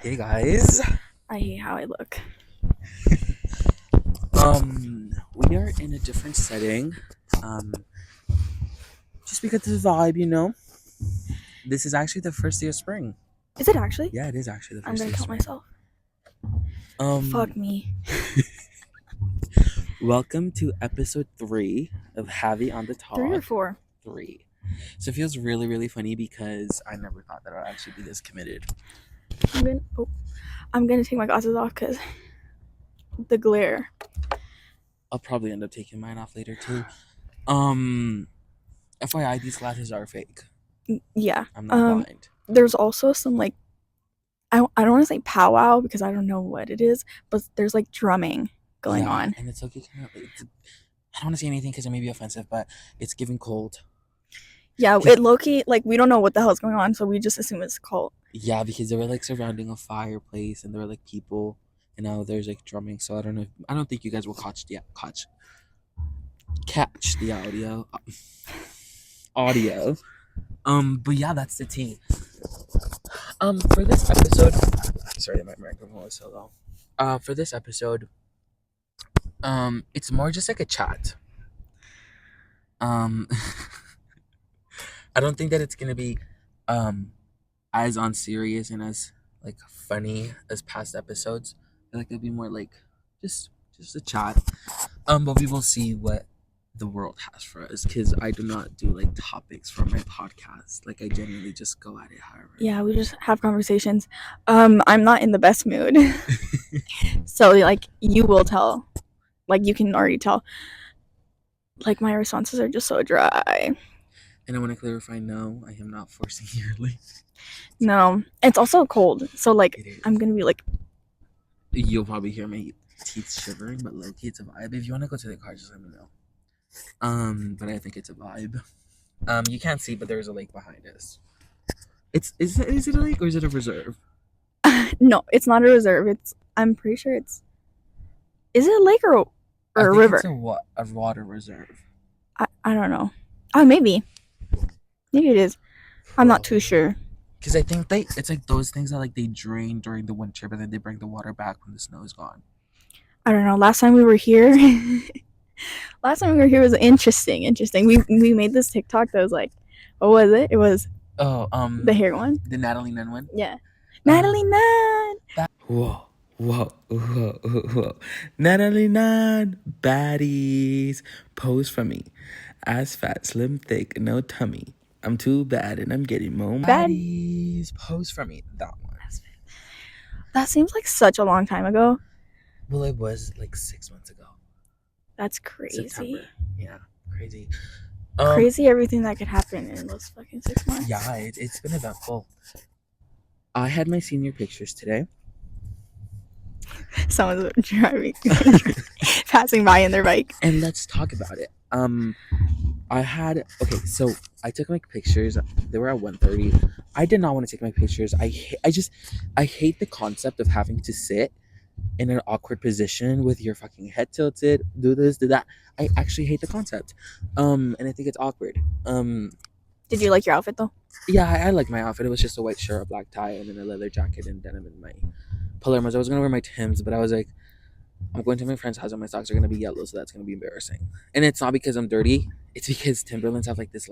Hey guys. I hate how I look. We are in a different setting. Um, just because of the vibe, This is actually the first day of spring. Is it actually? Yeah, it is actually the I'm first gonna day of count spring. myself. Fuck me. Welcome to episode 3 of Javi on the Talk. 3 or 4? 3. So it feels really, really funny because I never thought that I would actually be this committed. I'm gonna take my glasses off because the glare. I'll probably end up taking mine off later too. FYI, these glasses are fake. Yeah. I'm not blind. There's also some I don't want to say powwow because I don't know what it is, but there's drumming going on. And it's okay. I don't want to say anything because it may be offensive, but it's giving cold. Yeah, it low-key, we don't know what the hell is going on, so we just assume it's cold. Yeah, because they were surrounding a fireplace and there were people, and now there's drumming. So I don't know. I don't think you guys will catch the audio. But yeah, that's the tea. For this episode, sorry, my microphone was so low. For this episode, it's more just like a chat. I don't think that it's gonna be as on serious and as funny as past episodes. I feel like it'll be more just a chat. But we will see what the world has for us because I do not do topics for my podcast. I genuinely just go at it however. Yeah, we just have conversations. I'm not in the best mood. So you will tell. You can already tell. My responses are just so dry. And I want to clarify, no, I am not forcing YERLY. No, it's also cold, so I'm gonna be you'll probably hear my teeth shivering, but low-key it's a vibe. If you want to go to the car, just let me know. But I think it's a vibe. You can't see, but there's a lake behind us. Is it a lake or is it a reserve? No, it's not a reserve. I'm pretty sure is it a lake or a river? It's a water reserve. I don't know. Oh, maybe it is. I'm not too sure. Because I think it's those things that they drain during the winter, but then they bring the water back when the snow is gone. I don't know. Last time we were here was interesting. We made this TikTok that was what was it? It was the hair one, the Natalie Nunn one. Yeah, Natalie Nunn. Whoa. Natalie Nunn, baddies, pose for me. Ass fat, slim, thick, no tummy. I'm too bad and I'm getting more baddies. Pose for me. That one. That seems like such a long time ago. Well, it was 6 months ago. That's crazy. September. Yeah, crazy. Crazy everything that could happen in those fucking 6 months. Yeah, it's been eventful. I had my senior pictures today. Someone's driving, passing by in their bike. And let's talk about it. So I took my pictures. They were at 1:30. I did not want to take my pictures. I hate the concept of having to sit in an awkward position with your fucking head tilted, do this, do that. I actually hate the concept. And I think it's awkward. Did you like your outfit though? Yeah, I like my outfit. It was just a white shirt, a black tie, and then a leather jacket and denim in my Palermo's. I was gonna wear my Timbs, but I was like, I'm going to my friend's house and my socks are gonna be yellow, so that's gonna be embarrassing. And it's not because I'm dirty. It's because Timberlands have this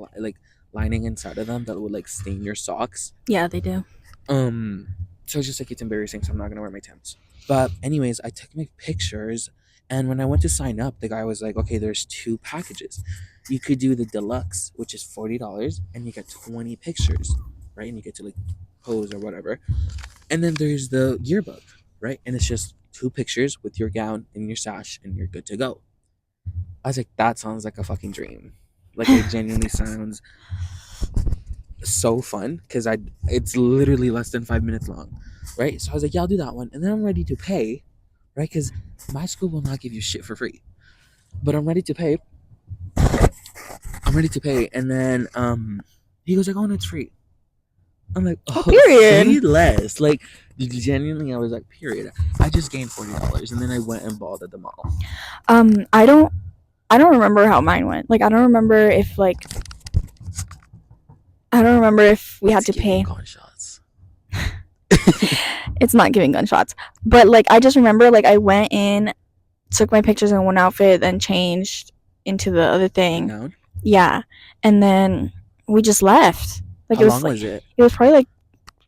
lining inside of them that will stain your socks. Yeah, they do. So it's just it's embarrassing, so I'm not gonna wear my Timbs. But anyways, I took my pictures, and when I went to sign up, the guy was like, okay, there's 2 packages. You could do the deluxe, which is $40, and you get 20 pictures, right? And you get to pose or whatever. And then there's the yearbook, right? And it's just 2 pictures with your gown and your sash, and you're good to go. I was like, that sounds like a fucking dream. It genuinely sounds so fun because it's literally less than 5 minutes long, right? So I was like, yeah, I'll do that one. And then I'm ready to pay, right? Because my school will not give you shit for free. But I'm ready to pay. And then he goes oh no, it's free. I'm like, oh, period. Free less. Genuinely, I was like, period. I just gained $40 and then I went and balled at the mall. I don't remember how mine went. I don't remember if we had to pay. Gunshots. It's not giving gunshots. But like I just remember like I went in, took my pictures in one outfit, then changed into the other thing. Noun? Yeah. And then we just left. Like How it was long like was it? it was probably like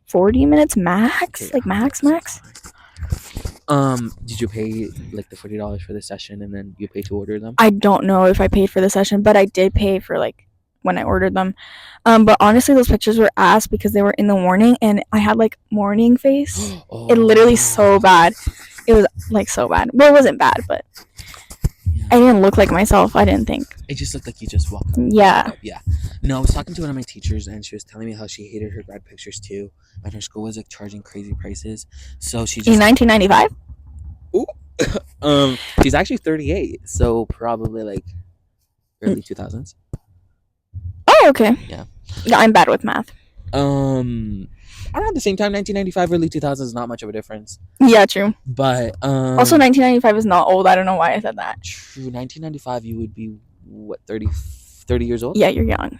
40 minutes max. Okay, Like max. did you pay like the $40 for the session and then you pay to order them? I don't know if I paid for the session, but I did pay for like when I ordered them. But honestly, those pictures were ass because they were in the morning and I had like morning face. Oh, It literally so bad. It was like so bad. Well, it wasn't bad, but yeah. I didn't look like myself. I didn't think. It just looked like you just walked up. Yeah. Yeah. No, I was talking to one of my teachers and she was telling me how she hated her grad pictures too. And her school was like charging crazy prices. So she just In 1995? she's actually 38, so probably like early 2000s. Oh, okay. Yeah. Yeah, I'm bad with math. Around the same time, 1995, early 2000s is not much of a difference. Yeah, true. But Also, 1995 is not old. I don't know why I said that. True. 1995, you would be what, 30 years old? Yeah, you're young.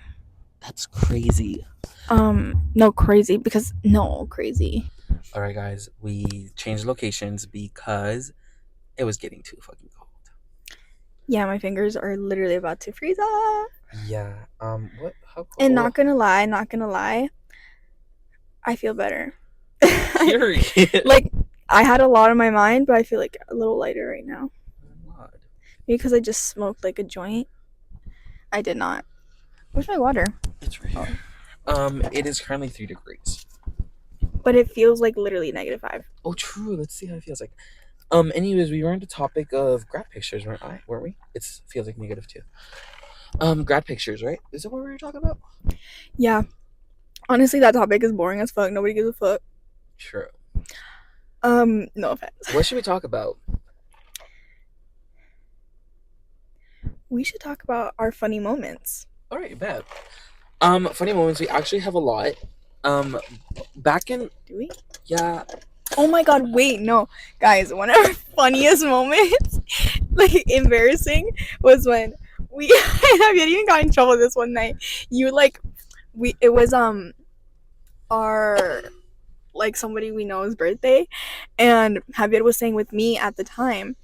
That's crazy. No, crazy because no, crazy. All right, guys, we changed locations because it was getting too fucking cold. Yeah, my fingers are literally about to freeze up. Yeah. What? How cold? And not gonna lie, I feel better. Period. Like I had a lot on my mind, but I feel like a little lighter right now. God. Because I just smoked like a joint. I did not. Where's my water? It's right here. It is currently 3 degrees. But it feels like literally -5. Oh, true. Let's see how it feels like. Anyways, we were on the topic of grad pictures, weren't we? It feels like -2. Grad pictures, right? Is that what we were talking about? Yeah. Honestly, that topic is boring as fuck. Nobody gives a fuck. True. No offense. What should we talk about? We should talk about our funny moments. All right, bad. Funny moments. We actually have a lot. Back in. Do we? Yeah. Oh my god, wait, no. Guys, one of our funniest moments, like embarrassing, was when we have you even got in trouble this one night. You like it was our like somebody we know's birthday, and Javier was staying with me at the time.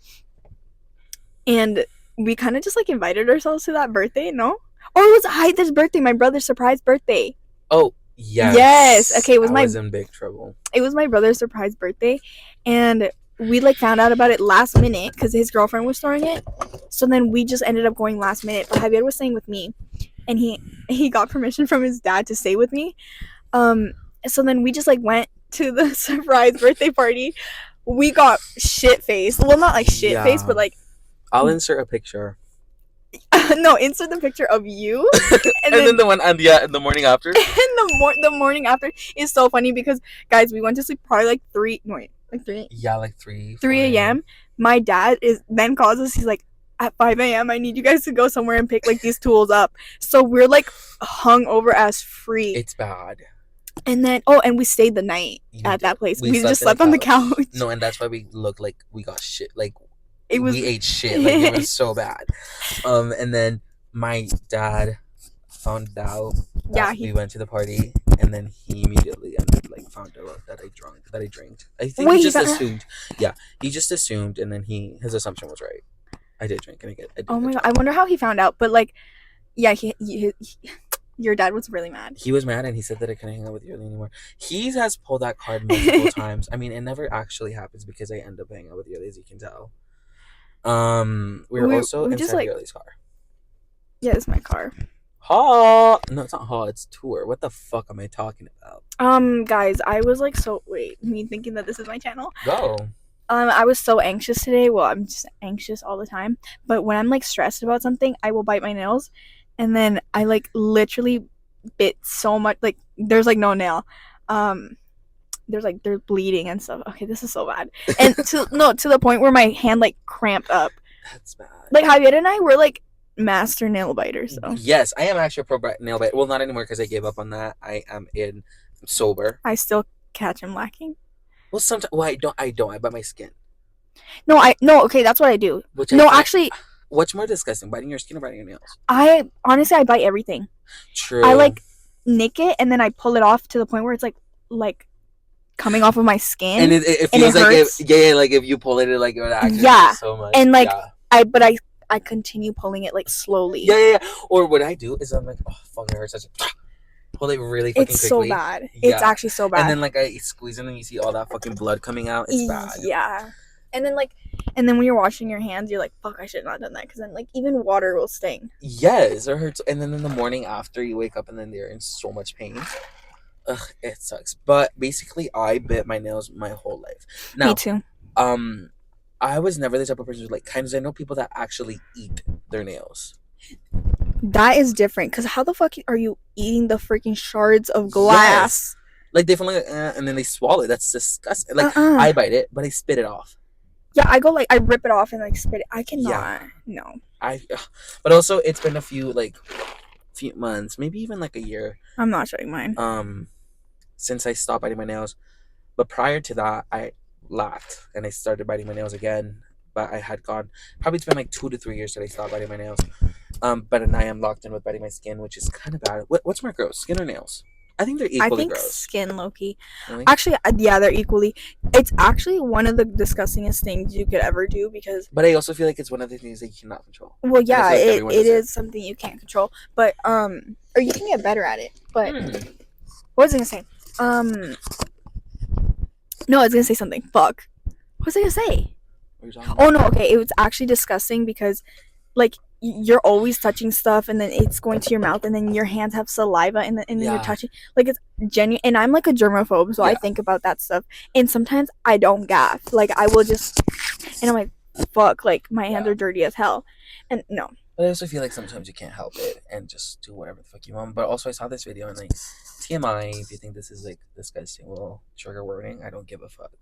And we kind of just like invited ourselves to that birthday, no? Or it was Hyde's birthday, my brother's surprise birthday. Oh, yes. Yes. Okay, it was I was in big trouble. It was my brother's surprise birthday, and we like found out about it last minute because his girlfriend was throwing it. So then we just ended up going last minute. But Javier was staying with me, and he got permission from his dad to stay with me. So then we just like went to the surprise birthday party. We got shit faced. Well, not like shit faced, but like I'll insert a picture. No, insert the picture of you, and then the one in the morning after. And the morning after is so funny because guys, we went to sleep probably like 3. Yeah, like 3 a.m. My dad then calls us. He's like, at 5 a.m. I need you guys to go somewhere and pick like these tools up. So we're like hung over as free. It's bad. And then and we stayed the night at that place. We just slept on the couch. No, and that's why we look like we got shit. Like we ate shit. Like it was so bad. And then my dad found out that we went to the party, and then he immediately found out that I drank. I think he just assumed. Yeah, he just assumed, and then his assumption was right. I did drink, and I did. Oh my god! I wonder how he found out. But like, yeah, your dad was really mad. He was mad, and he said that I couldn't hang out with Yerly anymore. He has pulled that card multiple times. I mean, it never actually happens because I end up hanging out with Yerly, as you can tell. We're also inside Yerly's car. Yeah, it's my car. Ha! No, it's not ha. It's tour. What the fuck am I talking about? Guys, I was like, me thinking that this is my channel. Go. I was so anxious today. Well, I'm just anxious all the time. But when I'm like stressed about something, I will bite my nails, and then I like literally bit so much. Like there's like no nail. They're bleeding and stuff. Okay, this is so bad. And to the point where my hand like cramped up. That's bad. Like Javier and I were like master nail biters. So yes, I am actually a pro nail biter. Well, not anymore because I gave up on that. I'm sober. I still catch him lacking. Well, sometimes. Well, I don't. I bite my skin. No. Okay, that's what I do. Actually. What's more disgusting, biting your skin or biting your nails? I bite everything. True. I like nick it and then I pull it off to the point where it's like coming off of my skin, and it and feels it like hurts. like if you pull it like it would actually Yeah, hurt so much. and like Yeah. I continue pulling it like slowly. Yeah. Or what I do is I'm like, oh fuck, it hurts. I just pull it really fucking It's quickly. so bad. Yeah. It's actually so bad. And then like I squeeze it and you see all that fucking blood coming out. It's bad. Yeah. And then when you're washing your hands, you're like, fuck, I should not have done that, because then like even water will sting. Yes, it hurts. And then in the morning after you wake up and then they're in so much pain. Ugh, it sucks. But basically, I bit my nails my whole life. Now, Me too. I was never the type of person who's like, kind of. I know people that actually eat their nails. That is different, because how the fuck are you eating the freaking shards of glass? Yes. Like they feel like, and then they swallow it. That's disgusting. Like I bite it, but I spit it off. Yeah, I go like I rip it off and like spit it. I cannot. Yeah. No. But also it's been a few months, maybe even like a year. I'm not showing mine. Since I stopped biting my nails, but prior to that, I laughed and I started biting my nails again. But I had gone probably it's been like 2 to 3 years that I stopped biting my nails. But now I am locked in with biting my skin, which is kind of bad. What's more gross, skin or nails? I think they're equally gross. Skin, low-key. Really? Actually, yeah, they're equally. It's actually one of the disgustingest things you could ever do, because. But I also feel like it's one of the things that you cannot control. Well, yeah, like it is something you can't control, but or you can get better at it. But what was I gonna say? No, I was gonna say something. Fuck. What was I gonna say? Oh no, okay. It was actually disgusting because, like, you're always touching stuff, and then it's going to your mouth, and then your hands have saliva, and then you're touching. Like, it's genuine. And I'm like a germaphobe, so I think about that stuff. And sometimes I don't gaff. Like, I will just, and I'm like, fuck. Like, my hands are dirty as hell. And no. But I also feel like sometimes you can't help it and just do whatever the fuck you want. But also, I saw this video and like, TMI. If you think this is like disgusting, well, trigger warning. I don't give a fuck.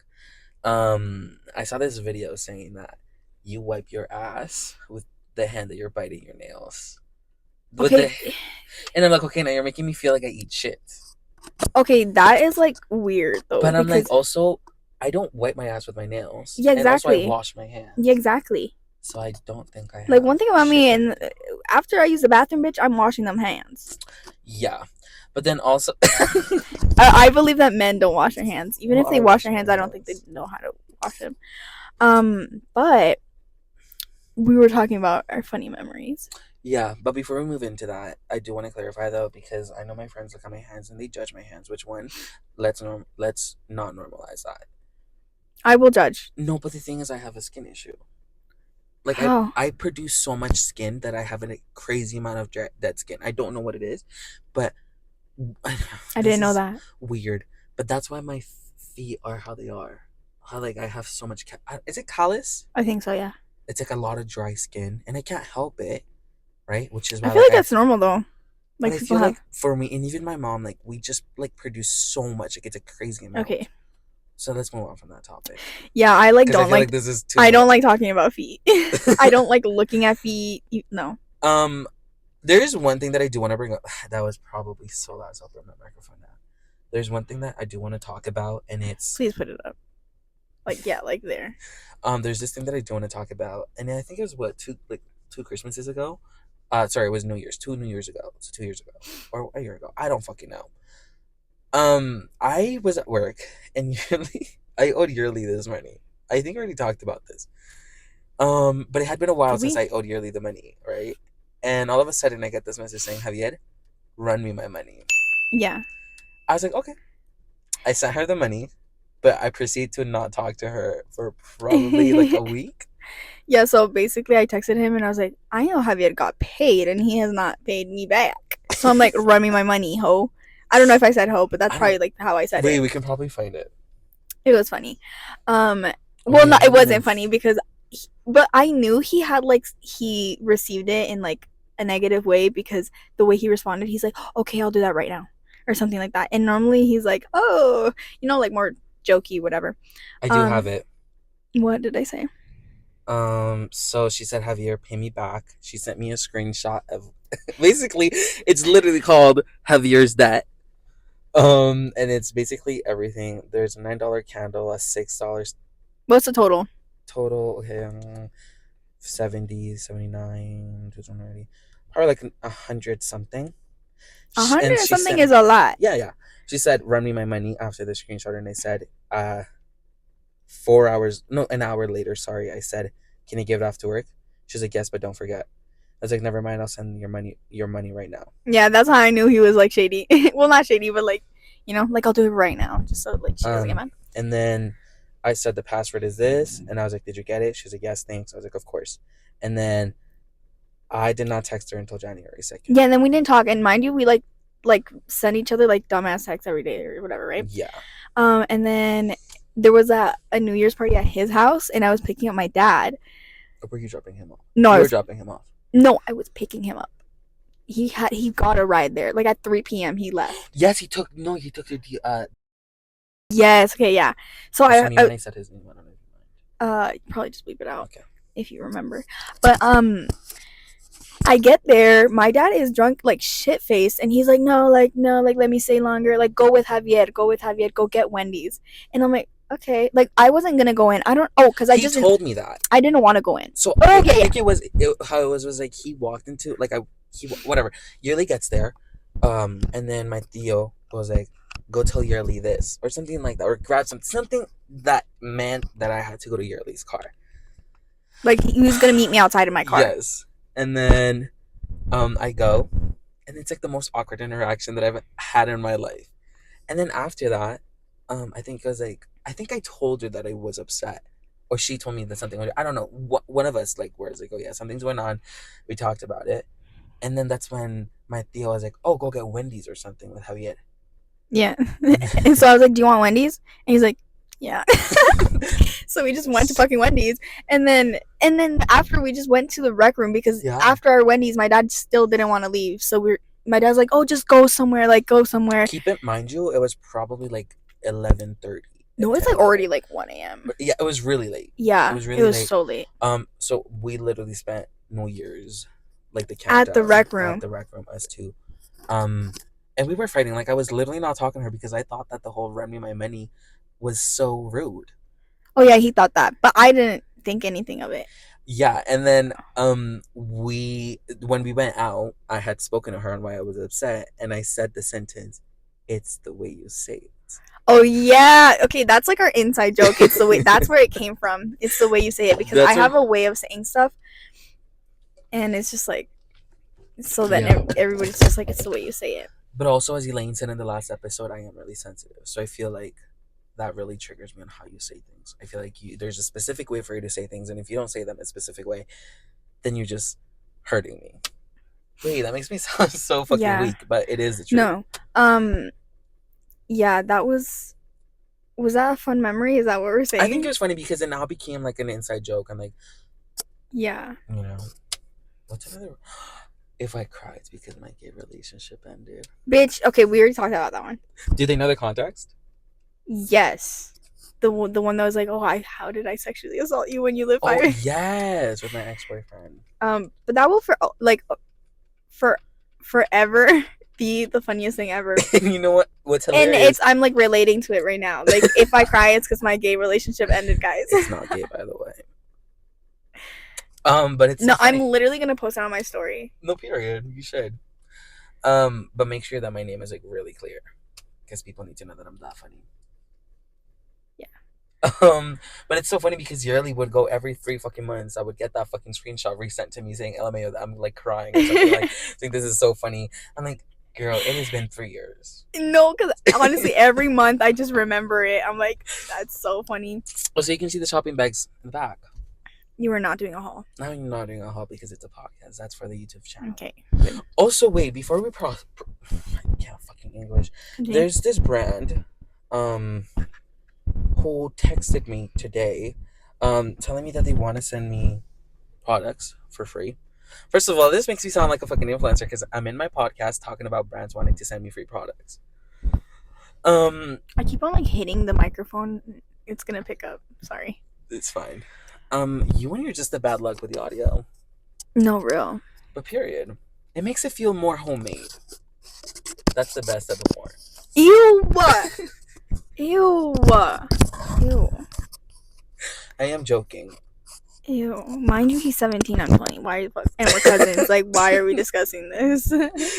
I saw this video saying that you wipe your ass with the hand that you're biting your nails. And I'm like, okay, now you're making me feel like I eat shit. Okay, that is like weird though. But I'm like, also, I don't wipe my ass with my nails. Yeah, exactly. And also, I wash my hands. Yeah, exactly. So I don't think I have. Like, one thing about me, and after I use the bathroom, bitch, I'm washing them hands. Yeah. But then also, I believe that men don't wash their hands. Even if they wash their hands, I don't think they know how to wash them. But we were talking about our funny memories. Yeah, but before we move into that, I do want to clarify though, because I know my friends look at my hands and they judge my hands. Which one? Let's not normalize that. I will judge. No, but the thing is, I have a skin issue. Like, I produce so much skin that I have a crazy amount of dead skin. I don't know what it is, but I didn't know that. Weird, but that's why my feet are how they are. How like I have so much. Is it callus? I think so. Yeah. It's like a lot of dry skin, and I can't help it, right? Which is why I feel like that's normal though. Like, I feel like for me and even my mom, like we just like produce so much. Like it's a crazy amount. Okay. So let's move on from that topic. Yeah, I like don't like this is too I don't like talking about feet. I don't like looking at feet. No. There's one thing that I do want to bring up. That was probably so loud. So I'll put my microphone down. There's one thing that I do want to talk about, and it's please put it up. Like like there. There's this thing that I do want to talk about, and I think it was two Christmases ago. Sorry, it was New Year's. 2 New Years ago. So 2 years ago or a year ago. I don't fucking know. I was at work and I owed Yearly this money. I think I already talked about this. But it had been a while since I owed Yearly the money, right? And all of a sudden I get this message saying, Javier, run me my money. Yeah. I was like, okay. I sent her the money, but I proceeded to not talk to her for probably like a week. Yeah, so basically I texted him and I was like, I know Javier got paid and he has not paid me back. So I'm like, run me my money, ho. I don't know if I said ho, but that's probably like how I said it. Wait, we can probably find it. It was funny. Well, no, it wasn't funny because, but I knew he received it in like a negative way because the way he responded, he's like, okay, I'll do that right now, or something like that. And normally he's like, oh, like more jokey, whatever. I do have it. What did I say? So she said, Javier, pay me back. She sent me a screenshot of, basically, it's literally called Javier's debt. And it's basically everything. There's a $9 candle, a $6. What's the total? Okay, 70, 79, 280, probably like 100 something. 100 she something sent, is a lot. yeah. She said, run me my money after the screenshot. And I said, 4 hours, no, an hour later, sorry. I said, can you give it after work? She's like, yes, but don't forget. I was like, never mind, I'll send your money right now. Yeah, that's how I knew he was like shady. Well, not shady, but like, you know, like I'll do it right now, just so like she doesn't get mad. And then I said the password is this, and I was like, did you get it? She's like, yes, thanks. I was like, of course. And then I did not text her until January 2nd. Yeah, and then we didn't talk. And mind you, we like send each other like dumbass texts every day or whatever, right? Yeah. And then there was a New Year's party at his house, and I was picking up my dad. Or were you dropping him off? No, you were dropping him off. No, I was picking him up. He got a ride there. Like at 3 p.m. he left. Yes, he took the Yes, okay, yeah. So when I said his name, I don't know if you mind. Probably just bleep it out. Okay. If you remember. But I get there, my dad is drunk like shit faced, and he's like, no, let me stay longer, like go with Javier, go get Wendy's. And I'm like, okay, like I wasn't gonna go in. Because I just told me that I didn't want to go in. So okay, I think how it was like he walked into like whatever. Yerly gets there, and then my Theo was like, go tell Yerly this or something like that, or grab something that meant that I had to go to Yerly's car. Like he was gonna meet me outside of my car. Yes. And then I go, and it's like the most awkward interaction that I've had in my life. And then after that, I think I told her that I was upset, or she told me that something. I don't know. One of us was like, oh yeah, something's going on. We talked about it, and then that's when my Theo was like, oh, go get Wendy's or something with Javier. Yeah. And so I was like, do you want Wendy's? And he's like, yeah. So we just went to fucking Wendy's, and then after we just went to the rec room because after our Wendy's, my dad still didn't want to leave. So my dad's like, oh, just go somewhere, Keep it, mind you, it was probably like 11:30. No, it's like already like 1 a.m. Yeah, it was really late. Yeah, it was late. So late. So we literally spent New Year's, like the countdown at the rec room. Us two. And we were fighting. Like I was literally not talking to her because I thought that the whole "run me my money" was so rude. Oh yeah, he thought that, but I didn't think anything of it. Yeah, and then when we went out, I had spoken to her on why I was upset, and I said the sentence, "It's the way you say it." Oh yeah, okay, that's like our inside joke. It's the way. That's where it came from. It's the way you say it because I have a way of saying stuff, and it's just like, so then everybody's just like, it's the way you say it. But also, as Elaine said in the last episode, I am really sensitive, so I feel like that really triggers me on how you say things. I feel like there's a specific way for you to say things, and if you don't say them a specific way, then you're just hurting me. Wait, that makes me sound so fucking weak, but it is the truth. No. Yeah, that was that a fun memory? Is that what we're saying? I think it was funny because it now became like an inside joke. I'm like, yeah. You know, what's another? If I cry, it's because my gay relationship ended. Bitch, okay, we already talked about that one. Do they know the context? Yes. The one that was like, oh, how did I sexually assault you when you lived by me? Yes, with my ex-boyfriend. But that will forever be the funniest thing ever. You know what? What's hilarious? And I'm like relating to it right now. Like if I cry, it's because my gay relationship ended, guys. It's not gay, by the way. But it's no. I'm literally gonna post it on my story. No, period. You should. But make sure that my name is like really clear, because people need to know that I'm that funny. But it's so funny because Yerly would go every 3 fucking months. I would get that fucking screenshot resent to me saying LMAO that I'm like crying or something. Like, I think this is so funny. I'm like, girl, it has been 3 years. No, because honestly, every month I just remember it. I'm like, that's so funny. Oh, so you can see the shopping bags in the back. You were not doing a haul. No, you're not doing a haul because it's a podcast. That's for the YouTube channel. Okay. Also, wait, before we I can't fucking English. Okay. There's this brand, who texted me today, telling me that they want to send me products for free. First of all, this makes me sound like a fucking influencer because I'm in my podcast talking about brands wanting to send me free products. I keep on like hitting the microphone. It's gonna pick up. Sorry. It's fine. You and you're just a bad luck with the audio. No, real. But period. It makes it feel more homemade. That's the best ever more. Ew! Ew! Ew! I am joking. Ew. Mind you, he's 17. I'm 20. Why are you fuck? And we're cousins. Like, why are we discussing this?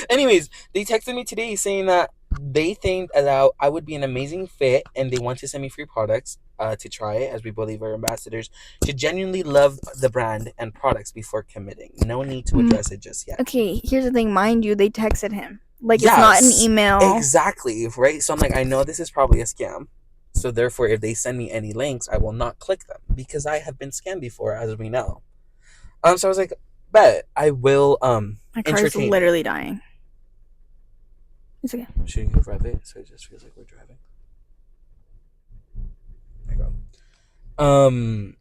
Anyways, they texted me today saying that they think that I would be an amazing fit and they want to send me free products to try it, as we believe our ambassadors should genuinely love the brand and products before committing. No need to address it just yet. Okay, here's the thing. Mind you, they texted him. Like, Yes, it's not an email. exactly, right? So I'm like, I know this is probably a scam. So therefore, if they send me any links, I will not click them because I have been scammed before, as we know. So I was like, bet I will My car is literally dying. It's okay. Should you rev it so it just feels like we're driving? There you go.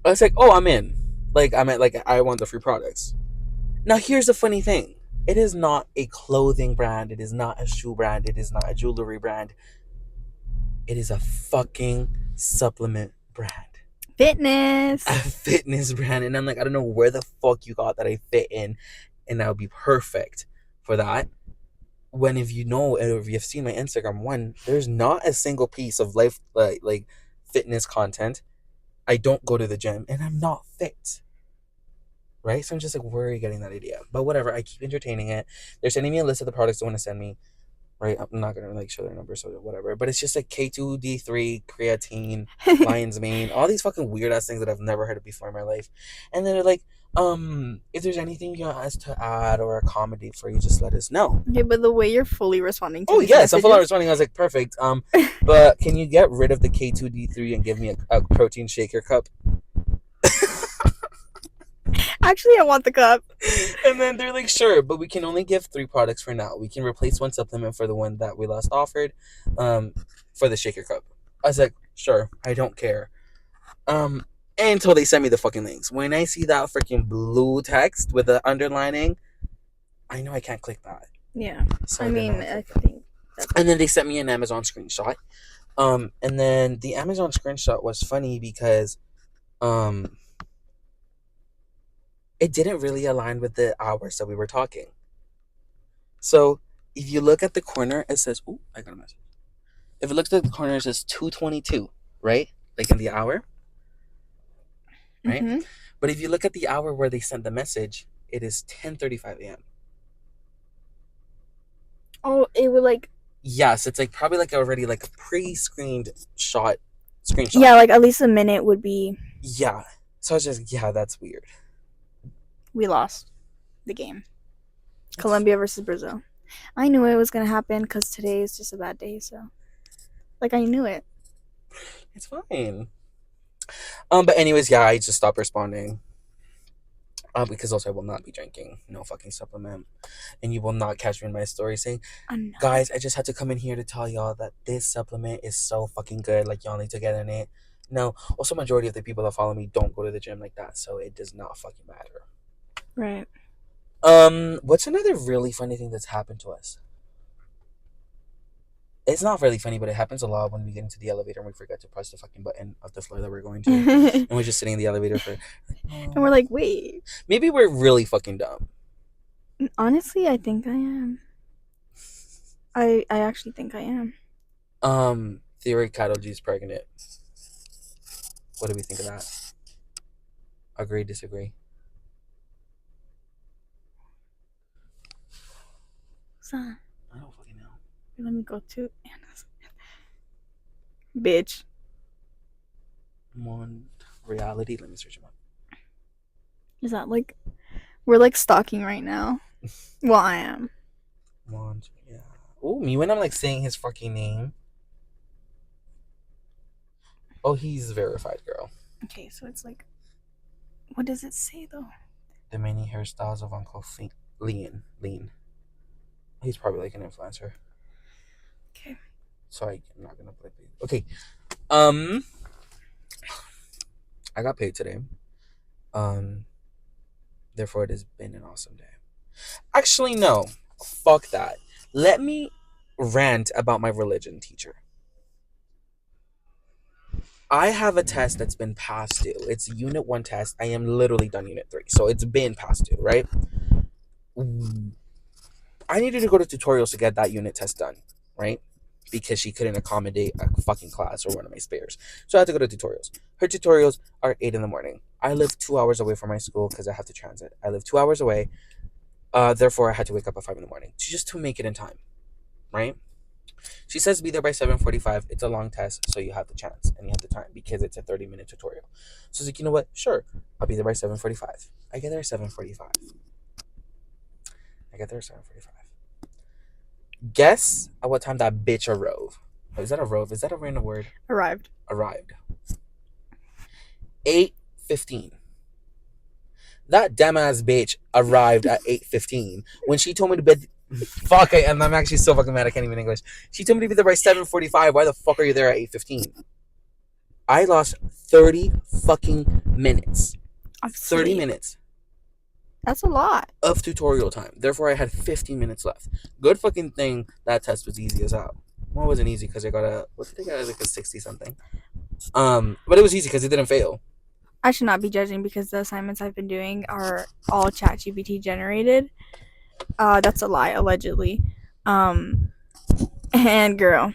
I was like, oh, I'm in. Like, I want the free products. Now, here's the funny thing. It is not a clothing brand. It is not a shoe brand. It is not a jewelry brand. It is a fucking supplement brand. Fitness. A fitness brand. And I'm like, I don't know where the fuck you got that I fit in. And that would be perfect for that. When if you know, or if you've seen my Instagram, one, there's not a single piece of life, like fitness content. I don't go to the gym and I'm not fit. Right? So I'm just like, where are you getting that idea? But whatever, I keep entertaining it. They're sending me a list of the products they want to send me. Right? I'm not gonna like show their numbers or whatever. But it's just like K2D3, creatine, lion's mane, all these fucking weird ass things that I've never heard of before in my life. And then they're like, if there's anything you want us to add or accommodate for you, just let us know. Okay, but the way you're fully responding to Oh these yes, messages, I'm fully responding. I was like, perfect. But can you get rid of the K2D3 and give me a protein shaker cup? Actually, I want the cup. And then they're like, sure, but we can only give 3 products for now. We can replace one supplement for the one that we last offered, for the shaker cup. I was like, sure, I don't care. Until they send me the fucking links. When I see that freaking blue text with the underlining, I know I can't click that. Yeah. So I mean, I think that's... And then they sent me an Amazon screenshot. And then the Amazon screenshot was funny because it didn't really align with the hours that we were talking. So if you look at the corner, it says, oh, I got a message. If you look at the corner, it says 2:22, right? Like in the hour. Right? Mm-hmm. But if you look at the hour where they sent the message, it is 10:35 a.m. Oh, it would like... Yes, it's like probably like already like a pre-screened screenshot. Yeah, like at least a minute would be... Yeah. So I was just, yeah, that's weird. We lost the game. Colombia versus Brazil. I knew it was going to happen because today is just a bad day, so... Like, I knew it. It's fine. But anyways, yeah, I just stopped responding. Because also I will not be drinking no fucking supplement. And you will not catch me in my story saying, guys, I just had to come in here to tell y'all that this supplement is so fucking good. Like, y'all need to get in it. No. Also, majority of the people that follow me don't go to the gym like that, so it does not fucking matter. Right. What's another really funny thing that's happened to us? It's not really funny, but it happens a lot when we get into the elevator and we forget to press the fucking button of the floor that we're going to. And we're just sitting in the elevator for... And we're like, wait. Maybe we're really fucking dumb. Honestly, I think I am. I actually think I am. Theory Cattle G's pregnant. What do we think of that? Agree, disagree? What's that? I don't fucking know. Let me go to Anna's. Bitch. One reality. Let me search him up. Is that like... We're like stalking right now. Well, I am. One, yeah. Oh, me when I'm like saying his fucking name. Oh, he's verified, girl. Okay, so it's like... What does it say, though? The many hairstyles of Uncle Lean. He's probably like an influencer. Okay. Sorry, I'm not gonna play. Okay. I got paid today. Therefore, it has been an awesome day. Actually, no. Fuck that. Let me rant about my religion teacher. I have a test that's been passed due. It's Unit 1 test. I am literally done Unit 3. So it's been passed due, right? I needed to go to tutorials to get that unit test done, right? Because she couldn't accommodate a fucking class or one of my spares. So I had to go to tutorials. Her tutorials are 8 in the morning. I live 2 hours away from my school because I have to transit. I live 2 hours away. Therefore, I had to wake up at 5 in the morning just to make it in time, right? She says be there by 7:45. It's a long test, so you have the chance and you have the time because it's a 30-minute tutorial. So I was like, you know what? Sure, I'll be there by 7:45. I get there at 7:45. Guess at what time that bitch arrived. Is that a rove? Is that a random word? Arrived. 8:15. That damn ass bitch arrived at 8:15 when she told me to bed. Fuck, I'm actually so fucking mad I can't even English. She told me to be there by 7:45. Why the fuck are you there at 8:15? I lost 30 fucking minutes. 30 minutes. That's a lot of tutorial time. Therefore, I had 15 minutes left. Good fucking thing that test was easy as hell. Well, it wasn't easy because I got a, what did I get? Like a 60 something. But it was easy because it didn't fail. I should not be judging because the assignments I've been doing are all ChatGPT generated. That's a lie, allegedly. And girl,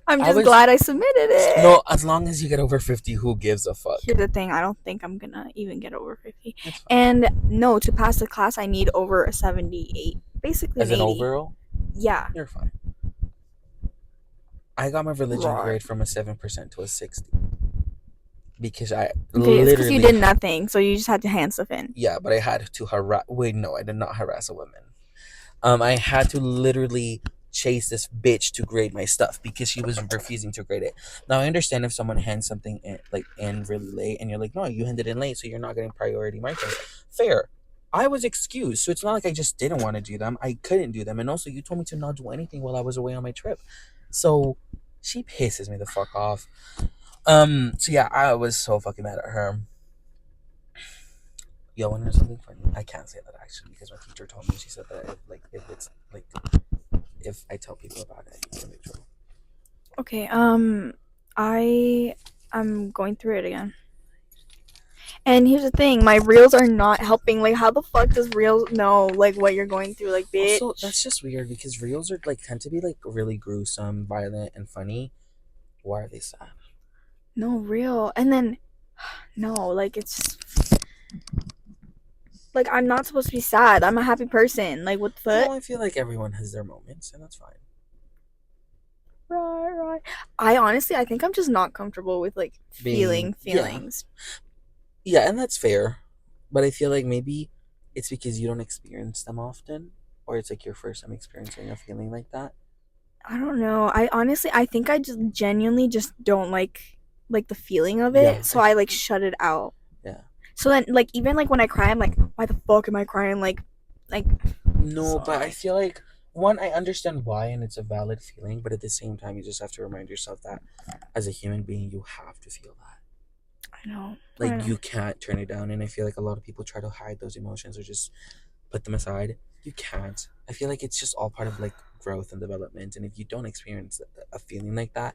I'm just glad I submitted it. No, as long as you get over 50, who gives a fuck? Here's the thing, I don't think I'm gonna even get over 50. And no, to pass the class, I need over a 78. Basically, as an overall? Yeah. You're fine. I got my religion grade from a 7% to a 60. Because I literally... because you did nothing, so you just had to hand stuff in. Yeah, but I had to harass... Wait, no, I did not harass a woman. I had to literally chase this bitch to grade my stuff because she was refusing to grade it. Now, I understand if someone hands something in really late and you're like, no, you handed in late, so you're not getting priority marking. Fair. I was excused, so it's not like I just didn't want to do them. I couldn't do them. And also, you told me to not do anything while I was away on my trip. So, she pisses me the fuck off. So yeah, I was so fucking mad at her. Yo, wanna know something funny? I can't say that actually because my teacher told me. She said that if I tell people about it, it's gonna be true. Okay. I'm going through it again. And here's the thing, my reels are not helping. Like, how the fuck does reels know like what you're going through? Like, bitch. Also, that's just weird because reels are like tend to be like really gruesome, violent, and funny. Why are they sad? No, real. And then no, like it's like I'm not supposed to be sad. I'm a happy person. Like, what the fuck? No, I feel like everyone has their moments, and that's fine. Right. I think I'm just not comfortable with like feeling feelings. Yeah, and that's fair. But I feel like maybe it's because you don't experience them often, or it's like your first time experiencing a feeling like that. I don't know. I think I just genuinely just don't like the feeling of it. Yeah, so I like shut it out. Yeah. So then, like, even like when I cry, I'm like, why the fuck am I crying? Like. No, sorry. But I feel like one, I understand why, and it's a valid feeling. But at the same time, you just have to remind yourself that as a human being, you have to feel that. I know. Like, you can't turn it down, and I feel like a lot of people try to hide those emotions or just put them aside. You can't. I feel like it's just all part of like growth and development, and if you don't experience a feeling like that,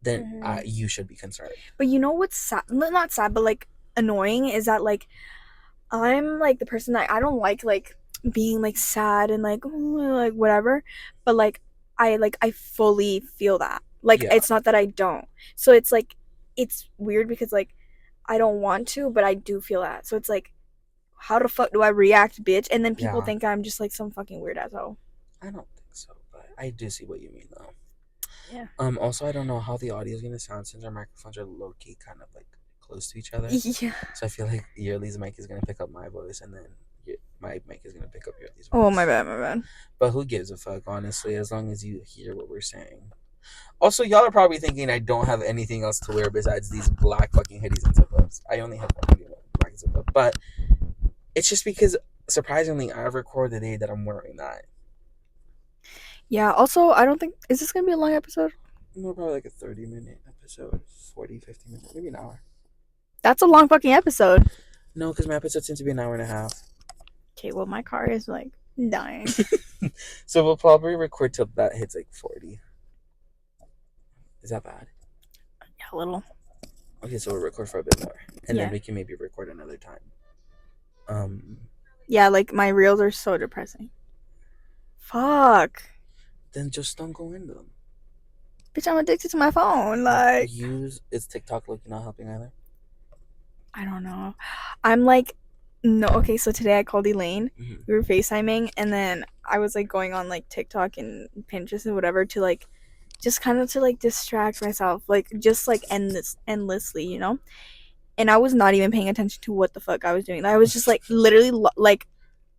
then you should be concerned. But you know what's sad? Not sad, but like annoying is that like I'm like the person that I don't like being like sad and like whatever, but like I fully feel that. Like, yeah. It's not that I don't. So it's like it's weird because like I don't want to, but I do feel that. So it's like, how the fuck do I react, bitch? And then people think I'm just like some fucking weird asshole. I don't think so, but I do see what you mean though. Yeah. Also, I don't know how the audio is gonna sound since our microphones are low key kind of like close to each other. Yeah. So I feel like YERLY'S mic is gonna pick up my voice, and then my mic is gonna pick up YERLY'S voice. Oh, my bad. But who gives a fuck, honestly, as long as you hear what we're saying. Also, y'all are probably thinking I don't have anything else to wear besides these black fucking hoodies and zip-ups. I only have one hoodie, black zip-up, but it's just because surprisingly I record the day that I'm wearing that. Yeah. Also, I don't think is this gonna be a long episode? No, probably like a 30-minute episode, 40, 50 minutes, maybe an hour. That's a long fucking episode. No, because my episodes tend to be an hour and a half. Okay, well, my car is like dying. So we'll probably record till that hits like 40. Is that bad? Yeah, a little. Okay, so we'll record for a bit more, and then we can maybe record another time. Yeah, like my reels are so depressing. Fuck. Then just don't go in them. Bitch, I'm addicted to my phone. Like, Is TikTok looking not helping either? I don't know. I'm like, no. Okay, so today I called Elaine. Mm-hmm. We were FaceTiming, and then I was like going on like TikTok and Pinterest and whatever to like just kind of to like distract myself, like just like endlessly, you know. And I was not even paying attention to what the fuck I was doing. I was just like literally like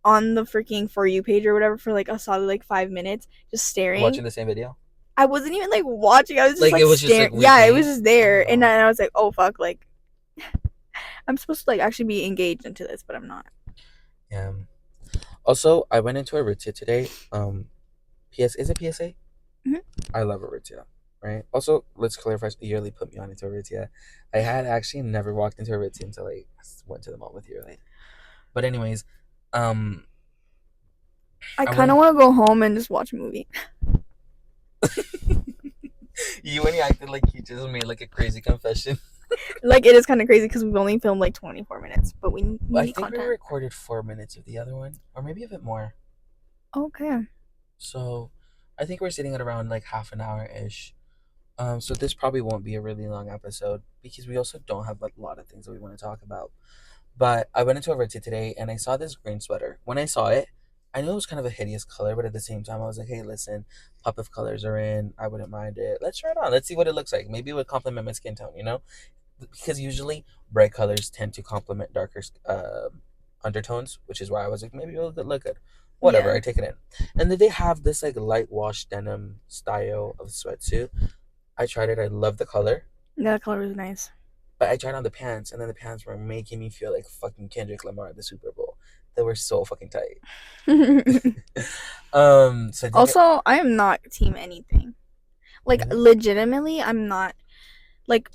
on the freaking For You page or whatever for like a solid like 5 minutes, just staring. Watching the same video? I wasn't even like watching. I was just Like like it was just like staring. Yeah, it was replaying? just Oh there, and no. then I was like, oh fuck, like I'm supposed to like actually be engaged into this, but I'm not. Yeah. Also, I went into Aritzia today. PS is it PSA? Mhm. I love Aritzia, right? Also, let's clarify. Yearly put me on into Aritzia. I had actually never walked into Aritzia until I went to the mall with Yearly. But anyways, um, I I kind of went. want to go home and just watch a movie. You when you acted like you just made like a crazy confession. Like it is kind of crazy because we've only filmed like 24 minutes, but we I need think we content. recorded 4 minutes of the other one, or maybe a bit more. Okay. So, I think we're sitting at around like half an hour ish. So this probably won't be a really long episode because we also don't have a lot of things that we want to talk about. But I went into a Aritzia today and I saw this green sweater. When I saw it, I knew it was kind of a hideous color, but at the same time, I was like, hey, listen, pop of colors are in. I wouldn't mind it. Let's try it on. Let's see what it looks like. Maybe it would complement my skin tone, you know? Because usually bright colors tend to complement darker undertones, which is why I was like, maybe it'll look good. Whatever, Yeah. I take it in. And then they have this like light wash denim style of sweatsuit. I tried it. I love the color. Yeah, the color was nice. But I tried on the pants, and then the pants were making me feel like fucking Kendrick Lamar at the Super Bowl. They were so fucking tight. So I did it. Also, I am not team anything. Like Really? legitimately, I'm not like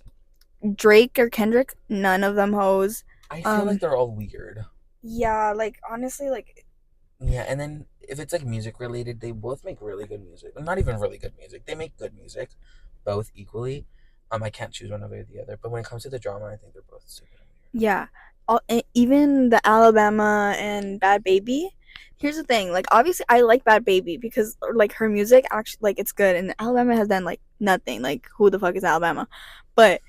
Drake or Kendrick. None of them hoes. I feel like Um, they're all weird. yeah, like honestly, like Yeah, and then if it's like music related, they both make really good music. Not even really good music. They make good music, both equally. I can't choose one over the other. But when it comes to the drama, I think they're both stupid and weird. yeah. Even the Alabama and Bad Baby. Here's the thing, like obviously I like Bad Baby because like her music actually like it's good, and Alabama has done like nothing. Like who the fuck is Alabama? But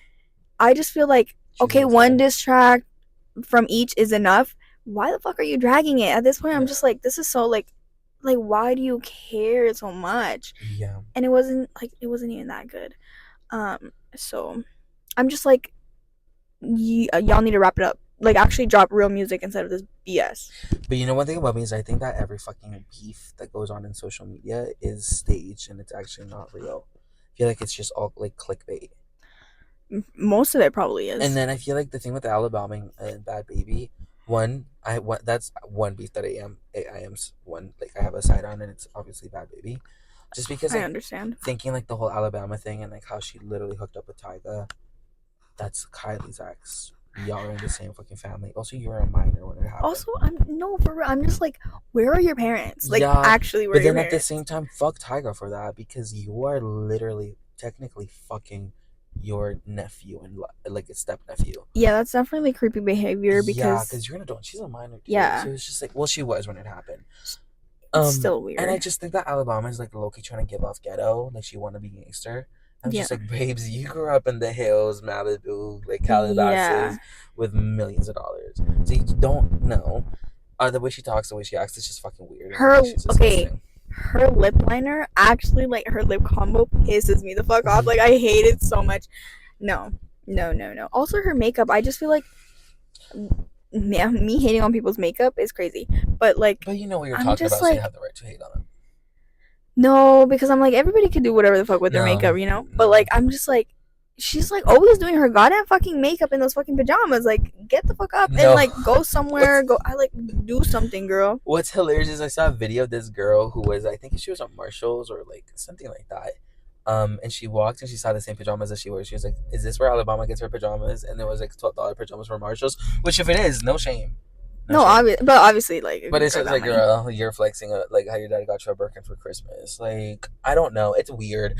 I just feel like She's an okay, one outsider. diss track from each is enough. Why the fuck are you dragging it? At this point, I'm Yeah. just like, this is so like why do you care so much? Yeah. And it wasn't even that good. So I'm just like, y'all need to wrap it up. Like actually drop real music instead of this BS. But you know one thing about me is I think that every fucking beef that goes on in social media is staged and it's actually not real. I feel like it's just all like clickbait. Most of it probably And is. then I feel like the thing with the Alabama and Bad Baby, that's one beef that I am one like I have a side on and it's obviously Bad Baby, just because I like understand. thinking like the whole Alabama thing and like how she literally hooked up with Tyga, that's Kylie's ex. Y'all are in the same fucking family. Also, you were a minor when it happened. Also, I'm no for real. I'm just like, where are your parents? Like Yeah, actually, where but are your then at the parents? same time, fuck Tyga for that because you are literally technically fucking your nephew and like a step nephew. Yeah, that's definitely creepy behavior Yeah, because because you're an adult. She's a minor too, yeah, so it's just like, well, she was when it happened. it's still And I weird. just think that Alabama is like low-key trying to give off ghetto, like she want to be gangster. I'm Yeah. just like, babes, you grew up in the hills, Malibu, like Yeah. Calabasas, with millions of dollars, so you don't know. The way she talks, the way she acts, it's just fucking weird, and Her she's okay, disgusting. her lip liner actually like her lip combo pisses me the fuck off. Like I hate it so much. No. No, no, no. Also her makeup, I just feel like yeah, me hating on people's makeup is crazy. But like But you know what you're I'm talking just about, so you like have the right to hate on it. no, because I'm like everybody can do whatever the fuck with their No, makeup, you know? But no. like I'm just like she's like always doing her goddamn fucking makeup in those fucking pajamas. Like get the fuck up and No. like go somewhere, What's go I like do something, girl. What's hilarious is I saw a video of this girl who was, I think she was on Marshalls or like something like that. And she walked and she saw the same pajamas that she wears. She was like, "Is this where Alabama gets her pajamas?" And there was like $12 pajamas from Marshalls. Which, if it is, no shame, no No, shame. but obviously like But it's for just that like, money. girl, you're flexing like how your dad got you a Birkin for Christmas. Like, I don't know, it's weird.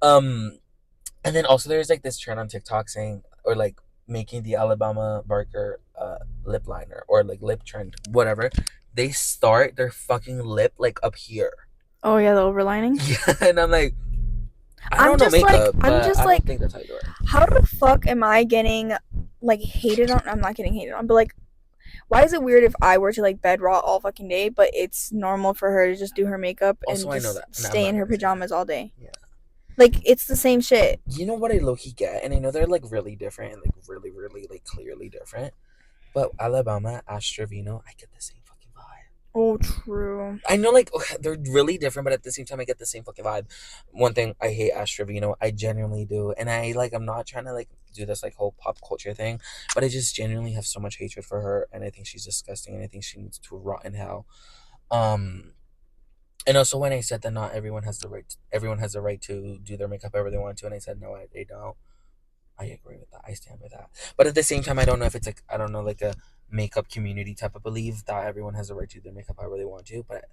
Um, and then also there's like this trend on TikTok saying or like making the Alabama Barker lip liner or like lip trend, whatever. They start their fucking lip like up here. Oh yeah, the overlining. Yeah, and I'm like, I I'm don't know just like, makeup, I'm but just I don't like, think that's how you do it. how the fuck am I getting like hated on? I'm not getting hated on, but like, why is it weird if I were to like bed rot all fucking day, but it's normal for her to just do her makeup Also, and I know just that, and I'm stay not in her gonna say that. pajamas all day? Yeah. Like, it's the same shit. You know what I low key get, and I know they're like really different and like really, really like clearly different. But Alabama, Astravino, I get the same fucking vibe. Oh, true. I know, like, they're really different, but at the same time, I get the same fucking vibe. One thing, I hate Astravino. I genuinely do. And I'm not trying to, like, do this, like, whole pop culture thing, but I just genuinely have so much hatred for her, and I think she's disgusting, and I think she needs to rot in hell. Um, and also, when I said that not everyone has the right, everyone has the right to do their makeup however they want to, and I said, no, they don't. I agree with that. I stand by that. But at the same time, I don't know if it's like, I don't know, like a makeup community type of belief that everyone has the right to do their makeup however they want to. But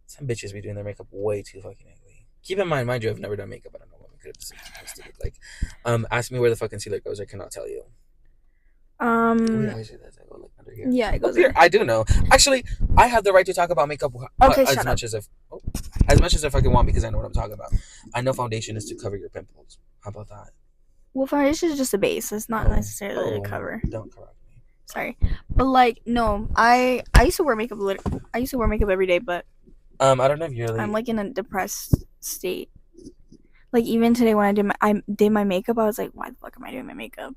some bitches be doing their makeup way too fucking ugly. Keep in mind you, I've never done makeup. I don't know what makeup is supposed to look like. Ask me where the fucking concealer goes. I cannot tell you. Wait, actually, that's I go like under here. Yeah, it Up goes here, there. I do know. Actually, I have the right to talk about makeup Okay, as shut up. much as as much as I fucking want because I know what I'm talking about. I know foundation is to cover your pimples. How about that? Well, foundation is just a base. It's not necessarily to cover. Don't correct me. Sorry, but like, no, I used to wear makeup. I used to wear makeup every day, but I don't know if you're I'm like in a depressed state. Like, even today when I did my makeup, I was like, why the fuck am I doing my makeup?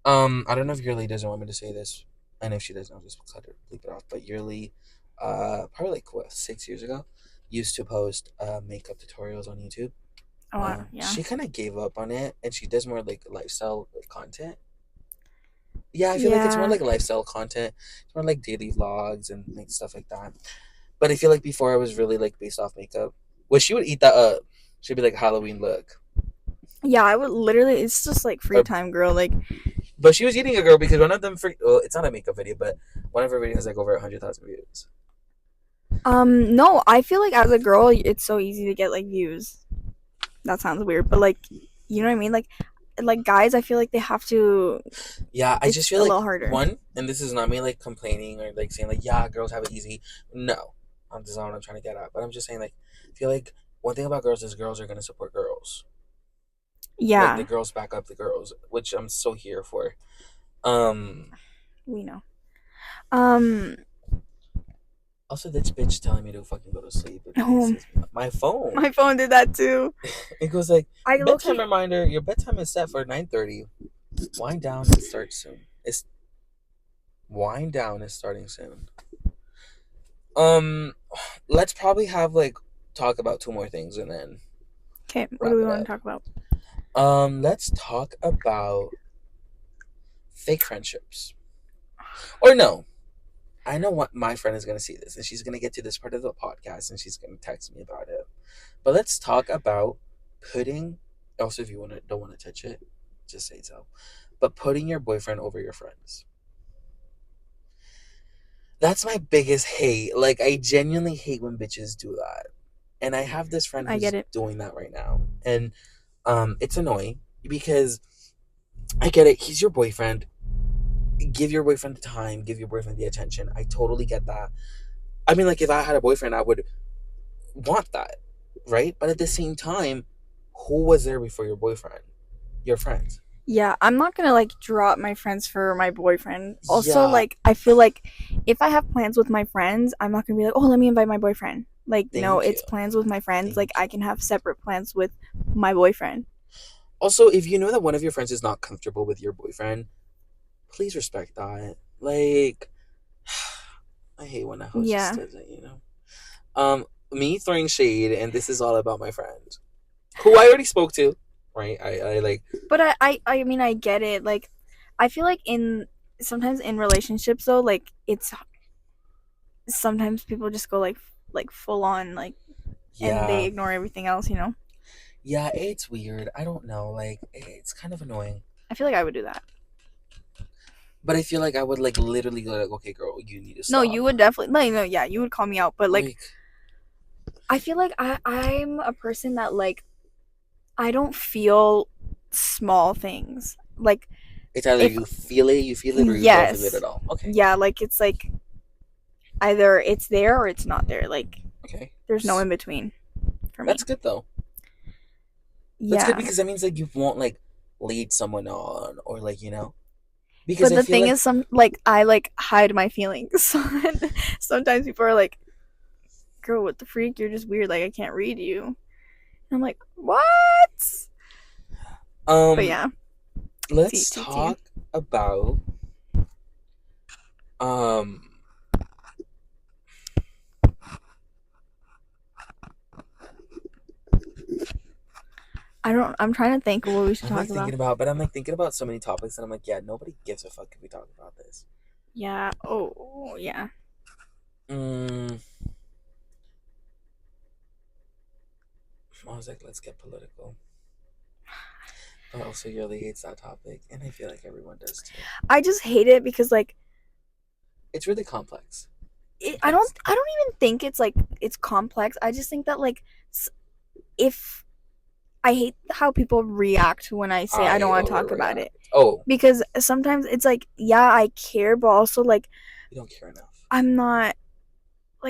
I don't know if Yearly doesn't want me to say this, and if she doesn't, I'll just cut it, bleep it off. But Yearly, probably like what 6 years ago, used to post makeup tutorials on YouTube. Oh, yeah. She kind of gave up on it, and she does more like lifestyle content. Yeah, I feel like it's more Yeah. like lifestyle content. It's more like daily vlogs and like stuff like that. But I feel like before I was really like based off makeup. Well, she would eat that up. She'd be like Halloween look. Yeah, I would literally. It's just like free Or time, girl. Like, But she was eating a girl because one of them, well, it's not a makeup video, but one of her videos has like over 100,000 views. no, I feel like as a girl, it's so easy to get like views. That sounds weird, but like, you know what I mean? Like guys, I feel like they have to. Yeah, I just It's feel a like little harder. one, and this is not me like complaining or like saying like, yeah, girls have it easy. No, that's not what I'm trying to get at. But I'm just saying like, I feel like one thing about girls is girls are gonna support girls. Like the Yeah, girls back up the girls, which I'm so here for. Um. we know. Um, Also, this bitch telling me to fucking go to sleep. It oh, pisses me off. My phone. my phone did that too. It goes like I bedtime low-key, reminder. Your bedtime is set for 9:30. Wind down and start soon. It's wind down is starting soon. Um, let's probably have like talk about two more things and then okay, what wrap do we it want up. to talk about? Let's talk about fake friendships. Or no, I know what my friend is gonna see this and she's gonna get to this part of the podcast and she's gonna text me about it. But let's talk about putting. Also, if you don't want to touch it, just say so. But putting your boyfriend over your friends. That's my biggest hate. Like, I genuinely hate when bitches do that. And I have this friend I who's get it. doing that right now. And it's annoying because I get it. He's your boyfriend. Give your boyfriend the time, give your boyfriend the attention. I totally get that. I mean, like, if I had a boyfriend, I would want that, right? But at the same time, who was there before your boyfriend? Your friends. Yeah, I'm not gonna like drop my friends for my boyfriend. Also, Yeah, like, I feel like if I have plans with my friends, I'm not gonna be like, oh, let me invite my boyfriend. Like, no, thank you. it's plans with my friends. Like, Thank I you. can have separate plans with my boyfriend. Also, if you know that one of your friends is not comfortable with your boyfriend, please respect that. Like, I hate when a host just Yeah, does it. Me throwing shade, and this is all about my friend, who I already spoke to, right? I like, but I mean, I get it. Like, I feel like in sometimes in relationships though, like it's sometimes people just go like full on like, and they yeah, ignore everything else. You know, yeah, it's weird. I don't know, like, it's kind of annoying. I feel like I would do that. But I feel like I would like literally go like, okay, girl, you need to No, stop. you would definitely no, yeah, you would call me out, but like Like, I feel like I'm a person that like I don't feel small things. Like it's either if you feel it, or you don't feel it yes. at all. Okay, Yeah, like it's like either it's there or it's not there. Like okay, there's no in between for me. that's good though. That's good Yeah. because that means like you won't like lead someone on or like because But I the feel thing like is, like I like hide my feelings. Sometimes people are like, "Girl, what the freak? You're just weird. Like I can't read you." And I'm like, "What?" But um yeah, T let's T T. talk about um I don't. I'm trying to think of what we should I'm talk like about. thinking about but I'm like thinking about so many topics and I'm like, yeah, nobody gives a fuck if we talk about this. Yeah. Oh, yeah. Mm, I was like, let's get political. But also Yurley hates that topic and I feel like everyone does too. I just hate it because like It's really complex. I Sometimes. don't even think it's like it's complex. I just think that like if I hate how people react when I say I don't I want to talk about overreact. it Oh, because sometimes it's like yeah I care but also like you don't care enough. I'm not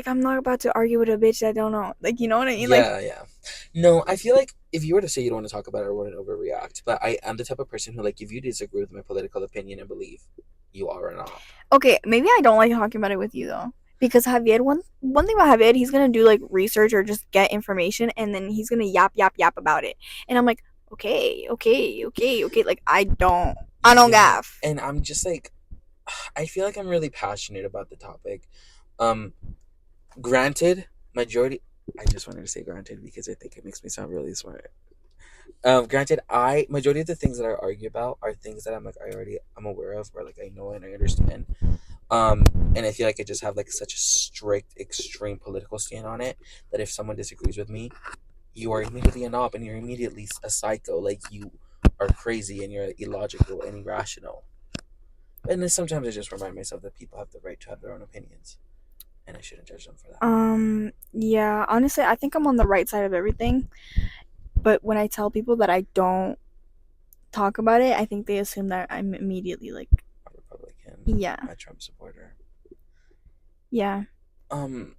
I'm not about to argue with a bitch that I don't know, like you know what I mean, like Yeah, yeah. No, I feel like if you were to say you don't want to talk about it, I wouldn't overreact. But I am the type of person who, like, if you disagree with my political opinion and belief, you are an op. okay maybe I don't like talking about it with you though because Javier one thing about Javier he's gonna do like research or just get information and then he's gonna yap yap yap about it and I'm like okay like I don't Yeah, gaff. and I'm just like, I feel like I'm really passionate about the topic. Um, granted, majority. I just wanted to say granted because I think it makes me sound really smart. Granted, I majority of the things that I argue about are things that I'm aware of or like I know and I understand. Um, and I feel like I just have like such a strict, extreme political stand on it that if someone disagrees with me, you are immediately an op and you're immediately a psycho. Like you are crazy and you're illogical and irrational. And then sometimes I just remind myself that people have the right to have their own opinions, and I shouldn't judge them for that. Yeah, honestly I think I'm on the right side of everything, but when I tell people that I don't talk about it I think they assume that I'm immediately like A Republican, yeah a Trump supporter. yeah Um,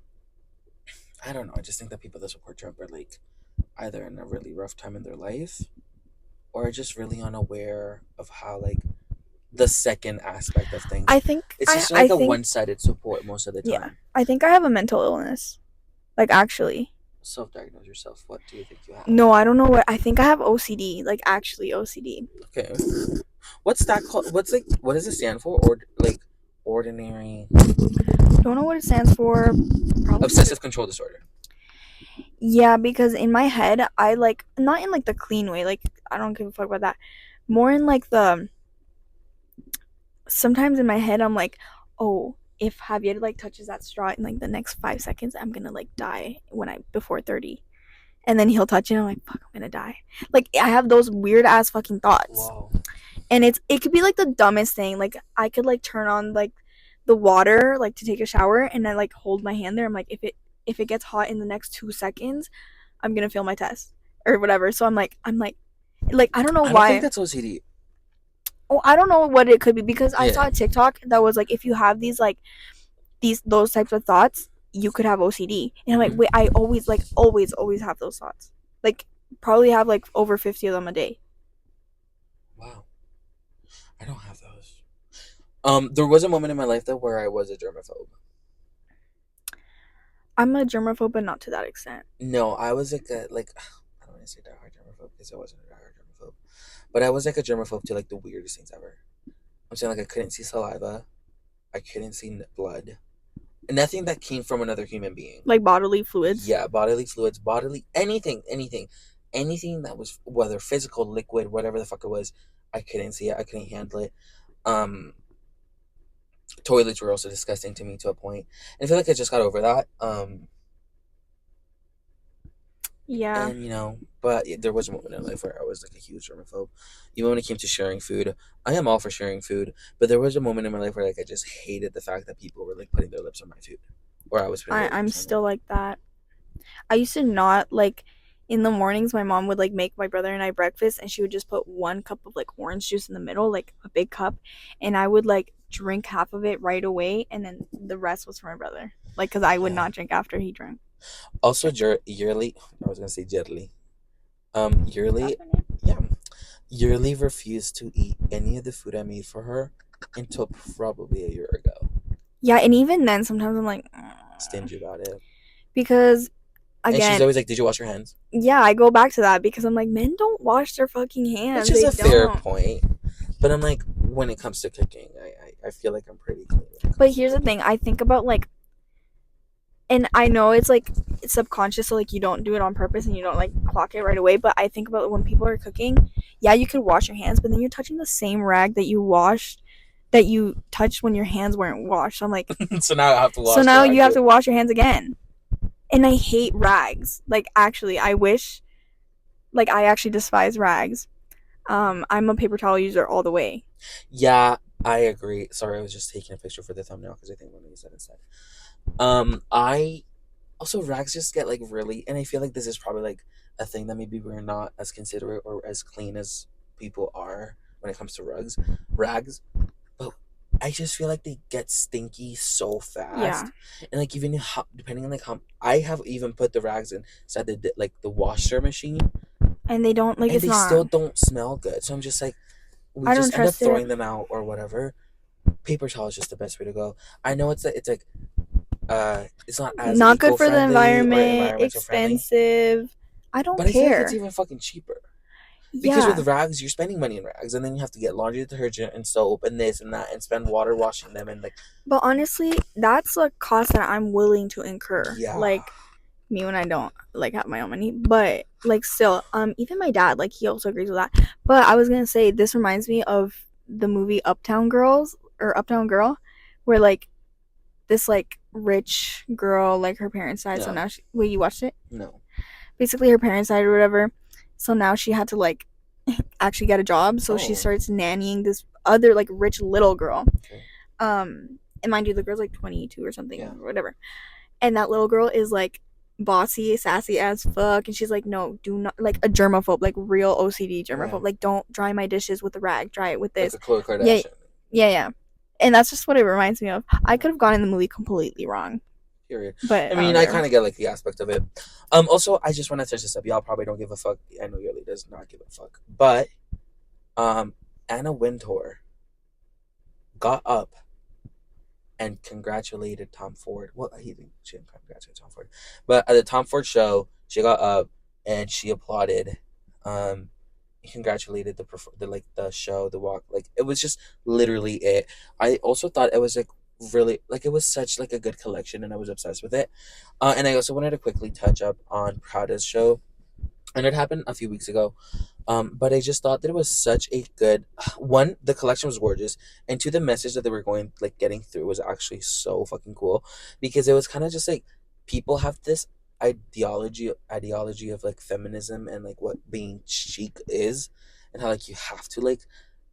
I don't know. I just think that people that support Trump are like either in a really rough time in their life or just really unaware of how like the second aspect of things. I think It's just I like a think one-sided support most of the yeah time. I think I have a mental illness, like actually. Self-diagnose yourself. What do you think you have? No, I don't know what I think I have OCD, like actually OCD. Okay. What's that called? What's like? What does it stand for? Or like ordinary Don't know what it stands for. Probably obsessive control disorder. yeah, because in my head I like not in like the clean way, like I don't give a fuck about that. More in like the sometimes in my head I'm like, oh, if Javier like touches that straw in like the next 5 seconds, I'm gonna like die when I before 30. And then he'll touch it and I'm like, fuck, I'm gonna die. Like I have those weird ass fucking thoughts. Wow. And it could be like the dumbest thing. Like I could like turn on like the water like to take a shower and I like hold my hand there. I'm like if it gets hot in the next 2 seconds, I'm gonna fail my test or whatever. So I'm like I don't know I don't think why. that's OCD. Oh, I don't know what it could be because I saw Yeah. a TikTok that was like if you have these like those types of thoughts, you could have OCD. And I'm like, Mm-hmm. wait, I always like always have those thoughts. Like probably have like over 50 of them a day. Wow. I don't have those. There was a moment in my life though where I was a germaphobe. I'm a germaphobe, but not to that extent. No, I was like a like I don't want to say diehard germaphobe because I wasn't a diehard germaphobe, but I was like a germaphobe to like the weirdest things ever. I'm saying like I couldn't see saliva, I couldn't see blood, nothing that came from another human being. Like bodily fluids. Yeah, bodily fluids, bodily anything that was whether physical, liquid, whatever the fuck it was. I couldn't see it. I couldn't handle it. Um, Toilets were also disgusting to me to a point, and I feel like I just got over that. Yeah. And but there was a moment in life where I was like a huge germaphobe. Even when it came to sharing food, I am all for sharing food, but there was a moment in my life where like I just hated the fact that people were like putting their lips on my food, or I was putting their I'm lips on them. still like that. I used to not like in the mornings my mom would like make my brother and I breakfast and she would just put 1 cup of like orange juice in the middle, like a big cup, and I would like drink half of it right away and then the rest was for my brother. Like cuz I would Yeah. not drink after he drank. Also, yearly. I was gonna say yearly. Yearly, yeah, Yearly refused to eat any of the food I made for her until probably a year ago. Yeah, and even then, sometimes I'm like, Stingy about it. because And she's again, always like, "Did you wash your hands?" yeah, I go back to that because I'm like, men don't wash their fucking Which hands. is They a fair don't. point. But I'm like, when it comes to cooking, I feel like I'm pretty clean when it But comes to here's the cooking. thing. I think about like, and I know it's like it's subconscious, so like you don't do it on purpose and you don't like clock it right away. But I think about when people are cooking, yeah, you could wash your hands, but then you're touching the same rag that you washed, that you touched when your hands weren't washed. So I'm like, So now I have to so wash the now you rag have too. to wash your hands again. And I hate rags. Like actually, I wish, like I actually despise rags. I'm a paper towel user all the way. Yeah, I agree. Sorry, I was just taking a picture for the thumbnail because I think I'm gonna use that instead. I also rags just get like really, and I feel like this is probably like a thing that maybe we're not as considerate or as clean as people are when it comes to rags. But I just feel like they get stinky so Yeah, fast, and like even how, depending on like how I have even put the rags inside the washer machine, and they don't like and it's they not. still don't smell good. So I'm just like, we I don't just end up trust it. throwing them out or whatever. Paper towel is just the best way to go. I know it's like it's not as Not good eco for the friendly or environment. environmental friendly, Expensive. I don't but I feel like it's care. even fucking cheaper. Because Yeah, with rags, you're spending money in rags, and then you have to get laundry detergent and soap and this and that, and spend water washing them, and like, but honestly, that's a cost that I'm willing to incur. yeah, Like me when I don't like have my own money, but like still, even my dad, like he also agrees with that. But I was gonna say this reminds me of the movie Uptown Girls or Uptown Girl, where like this like rich girl, like her parents died, so no, now she wait, you watched it? no, Basically her parents died or whatever. So now she had to like actually get a job. So she oh, starts nannying this other like rich little girl. okay, And mind you, the girl's like 22 or something, yeah, or whatever. And that little girl is like bossy, sassy as fuck. And she's like, no, do not, like a germaphobe, like real OCD yeah, germaphobe. Like, don't dry my dishes with a rag, dry it with like this. a Khloe Yeah, Kardashian. yeah, yeah. And that's just what it reminds me of. I could have gone in the movie completely wrong, Period. I but I mean, don't I care. kind of get like the aspect of it. Also, I just want to touch this up. Y'all probably don't give a fuck. I know Yoli does not give a fuck, but um, Anna Wintour got up and congratulated Tom Ford. Well, she didn't congratulate Tom Ford, but at the Tom Ford show, she got up and she applauded, um, congratulated the like the show, the walk. Like it was just literally it. I also thought it was like really like it was such like a good collection, and I was obsessed with it. And I also wanted to quickly touch up on Prada's show, and it happened a few weeks ago. But I just thought that it was such a good one. The collection was gorgeous, and two, the message that they were going like getting through was actually so fucking cool, because it was kind of just like people have this ideology of like feminism and like what being chic is, and how like you have to like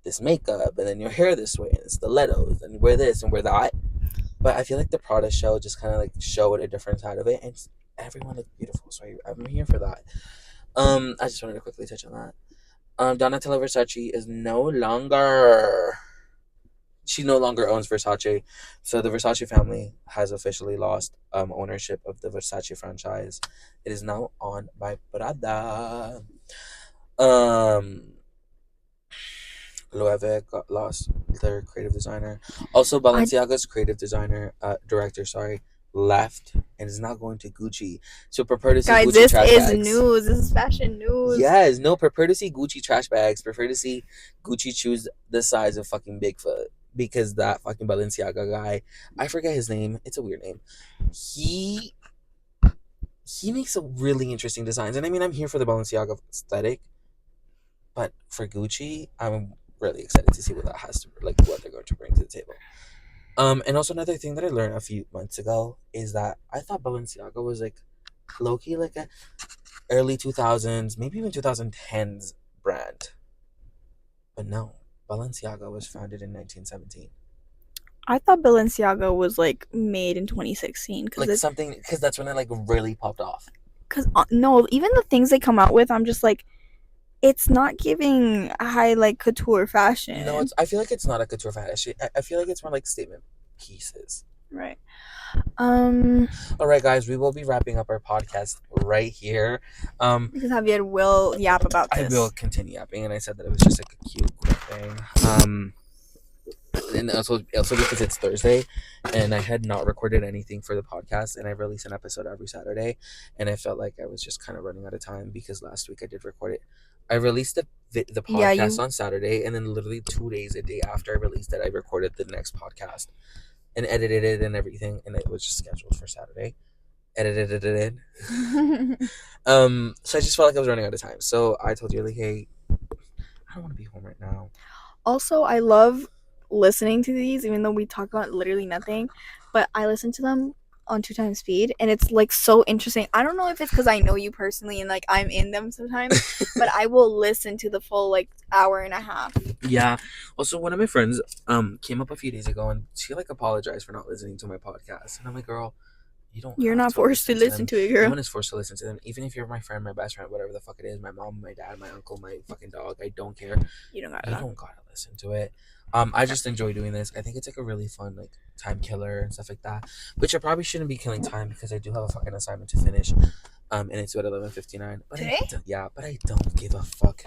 this makeup and then your hair this way and stilettos and wear this and wear that. But I feel like the Prada show just kind of like showed a different side of it, and everyone looked beautiful. So I'm here for that. I just wanted to quickly touch on that. Donatella Versace is no longer. She no longer owns Versace, so the Versace family has officially lost ownership of the Versace franchise. It is now owned by Prada. Um, Loewe got lost their creative designer. Also, I Balenciaga's creative designer director, sorry, left and is now going to Gucci. So prepare to see guys, Gucci this trash is bags. news. This is fashion news. Yes, no, prefer to see Gucci trash bags. Prefer to see Gucci shoes the size of fucking Bigfoot. Because that fucking Balenciaga guy, I forget his name. It's a weird name. He he makes a really interesting designs. And I mean, I'm here for the Balenciaga aesthetic, but for Gucci, I'm really excited to see what that has to like what they're going to bring to the table. And also another thing that I learned a few months ago is that I thought Balenciaga was like low key like a early 2000s, maybe even 2010s brand. But no, Balenciaga was founded in 1917. I thought Balenciaga was like made in 2016 because Like it's something, because that's when it like really popped off. because no, even the things they come out with, I'm just like, it's not giving high like couture No, fashion, it's. I feel like it's not a couture fashion. I feel like it's more like statement pieces. right? All right, guys, we will be wrapping up our podcast right here. Because Javier will yap about I this. will continue yapping, and I said that it was just like a cute, quick thing. And also because it's Thursday, and I had not recorded anything for the podcast, and I release an episode every Saturday, and I felt like I was just kind of running out of time because last week I did record it. I released the podcast on Saturday, and then literally 2 days, a day after I released it, I recorded the next podcast and edited it and everything, and it was just scheduled for Saturday. Edited it. So I just felt like I was running out of time. So I told you, like, hey, I don't want to be home right now. Also, I love listening to these, even though we talk about literally nothing, but I listen to them on 2 times speed, and it's like so interesting. I don't know if it's because I know you personally and like I'm in them sometimes, but I will listen to the full like hour and a half. Yeah. Also, one of my friends came up a few days ago, and she like apologized for not listening to my podcast, and I'm like, girl, you're not forced to listen to it, girl. No one is forced to listen to them. Even if you're my friend, my best friend, whatever the fuck it is, my mom, my dad, my uncle, my fucking dog, I don't care. You don't gotta listen to it. I just enjoy doing this. I think it's like a really fun like time killer and stuff like that. Which I probably shouldn't be killing time because I do have a fucking assignment to finish. And it's at 11:59. Today? But I don't give a fuck.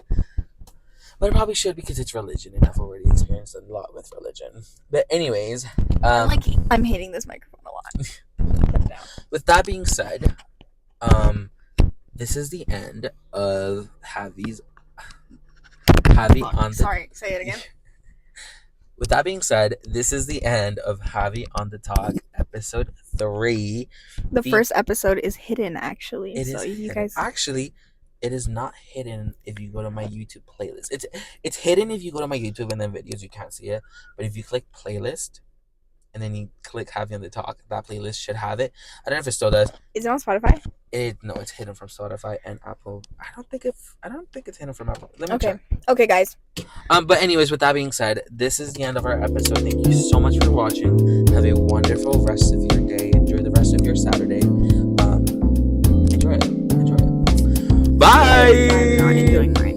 But I probably should because it's religion, and I've already experienced a lot with religion. But anyways, I'm hating this microphone a lot. With that being said, this is the end of Javi on the. Sorry, say it again. With that being said, this is the end of Javi on the Talk, episode 3. The first episode is hidden, actually. It is hidden. Guys... Actually, it is not hidden if you go to my YouTube playlist. It's hidden if you go to my YouTube and then videos, you can't see it. But if you click playlist and then you click Javi on the Talk, that playlist should have it. I don't know if it still does. Is it on Spotify? No, it's hidden from Spotify and Apple. I don't think it's hidden from Apple. Let me check. Okay, guys. But anyways, with that being said, this is the end of our episode. Thank you so much for watching. Have a wonderful rest of your day. Enjoy the rest of your Saturday. Enjoy it. Bye. I'm not enjoying mine.